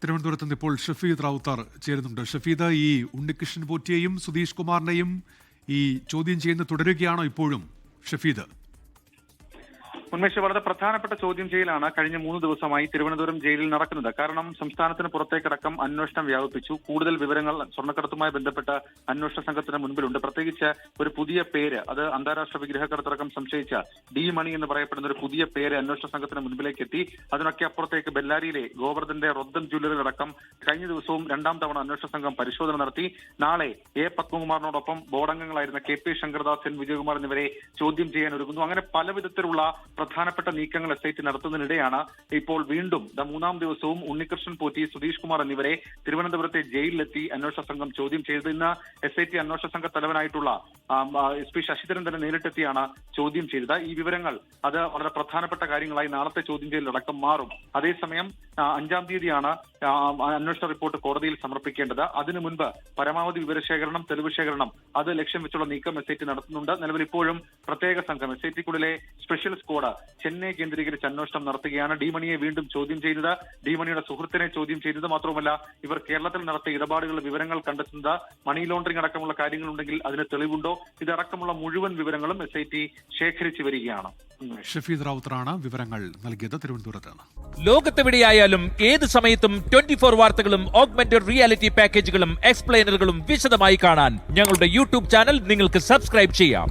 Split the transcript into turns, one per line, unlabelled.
തിരുവനന്തപുരത്ത് നിന്ന് ഇപ്പോൾ ഷഫീദ് റാവുത്തർ ചേരുന്നുണ്ട്. ഷഫീദ്, ഈ ഉണ്ണികൃഷ്ണൻ പോറ്റിയെയും സുധീഷ് കുമാറിനെയും ഈ ചോദ്യം ചെയ്യുന്നത് തുടരുകയാണോ ഇപ്പോഴും ഷഫീദ്?
ഉന്മേഷ്, വളരെ പ്രധാനപ്പെട്ട ചോദ്യം ചെയ്യലാണ് കഴിഞ്ഞ 3 ദിവസമായി തിരുവനന്തപുരം ജയിലിൽ നടക്കുന്നത്. കാരണം സംസ്ഥാനത്തിന് പുറത്തേക്കടക്കം അന്വേഷണം വ്യാപിപ്പിച്ചു. കൂടുതൽ വിവരങ്ങൾ സ്വർണ്ണക്കടത്തുമായി ബന്ധപ്പെട്ട അന്വേഷണ സംഘത്തിന് മുൻപിലുണ്ട്. പ്രത്യേകിച്ച് ഒരു പുതിയ പേര്, അത് അന്താരാഷ്ട്ര വിഗ്രഹക്കടത്തടക്കം സംശയിച്ച ഡി മണി എന്ന് പറയപ്പെടുന്ന ഒരു പുതിയ പേര് അന്വേഷണ സംഘത്തിന് മുൻപിലേക്ക് എത്തി. അതിനൊക്കെ അപ്പുറത്തേക്ക് ബെല്ലാരിയിലെ ഗോവർദ്ധന്റെ റൊദ്ദൻ ജ്വല്ലറിയിലടക്കം കഴിഞ്ഞ ദിവസവും 2ാം തവണ അന്വേഷണ സംഘം പരിശോധന നടത്തി. നാളെ എ പത്മകുമാറിനോടൊപ്പം ബോർഡംഗങ്ങളായിരുന്ന കെ.പി. ശങ്കർദാസ്, എൻ വിജയകുമാർ എന്നിവരെ ചോദ്യം ചെയ്യാൻ ഒരുങ്ങുന്നു. അങ്ങനെ പല വിധത്തിലുള്ള പ്രധാനപ്പെട്ട നീക്കങ്ങൾ SIT നടത്തുന്നതിനിടെയാണ് ഇപ്പോൾ വീണ്ടും 3ാം ദിവസവും ഉണ്ണികൃഷ്ണൻ പോറ്റി, സുധീഷ് കുമാർ എന്നിവരെ തിരുവനന്തപുരത്തെ ജയിലിലെത്തി അന്വേഷണ സംഘം ചോദ്യം ചെയ്തത്. ഇന്ന് SIT അന്വേഷണ സംഘ തലവനായിട്ടുള്ള SP ശശിധരൻ തന്നെ നേരിട്ടെത്തിയാണ് ചോദ്യം ചെയ്തത്. ഈ വിവരങ്ങൾ അത് വളരെ പ്രധാനപ്പെട്ട കാര്യങ്ങളായി നാളത്തെ ചോദ്യം ചെയ്യലടക്കം മാറും. അതേസമയം 5ാം തീയതിയാണ് അന്വേഷണ റിപ്പോർട്ട് കോടതിയിൽ സമർപ്പിക്കേണ്ടത്. അതിനു മുൻപ് പരമാവധി വിവരശേഖരണം, തെളിവ് ശേഖരണം അത് ലക്ഷ്യം വെച്ചുള്ള നീക്കം SIT നടത്തുന്നുണ്ട്. നിലവിൽ ഇപ്പോഴും പ്രത്യേക സംഘം SIT-ക്കുള്ളിലെ സ്പെഷ്യൽ സ്ക്വാഡ് ചെന്നൈ കേന്ദ്രീകരിച്ച് അന്വേഷണം നടത്തുകയാണ്. ഡി മണിയെ വീണ്ടും ചോദ്യം ചെയ്തത്, ഡി മണിയുടെ സുഹൃത്തിനെ ചോദ്യം ചെയ്തത് മാത്രമല്ല, ഇവർ കേരളത്തിൽ നടത്തിയ ഇടപാടുകളുടെ വിവരങ്ങൾ കണ്ടെത്തുന്നത്, മണി ലോണ്ടറിംഗ് അടക്കമുള്ള കാര്യങ്ങളുണ്ടെങ്കിൽ അതിന് തെളിവുണ്ടോ, ഇതടക്കമുള്ള മുഴുവൻ വിവരങ്ങളും SIT ശേഖരിച്ചു വരികയാണ്.
ഷഫീദ് റാവുത്തറാണ് വിവരങ്ങൾ നൽകിയത് തിരുവനന്തപുരത്ത്.
ലോകത്തെവിടെയായാലും ഏത് സമയത്തും 24 വാർത്തകളും ഓഗ്മെന്റഡ് റിയാലിറ്റി പാക്കേജുകളും എക്സ്പ്ലെയിനറുകളും വിശദമായി കാണാൻ ഞങ്ങളുടെ യൂട്യൂബ് ചാനൽ നിങ്ങൾക്ക് സബ്സ്ക്രൈബ് ചെയ്യാം.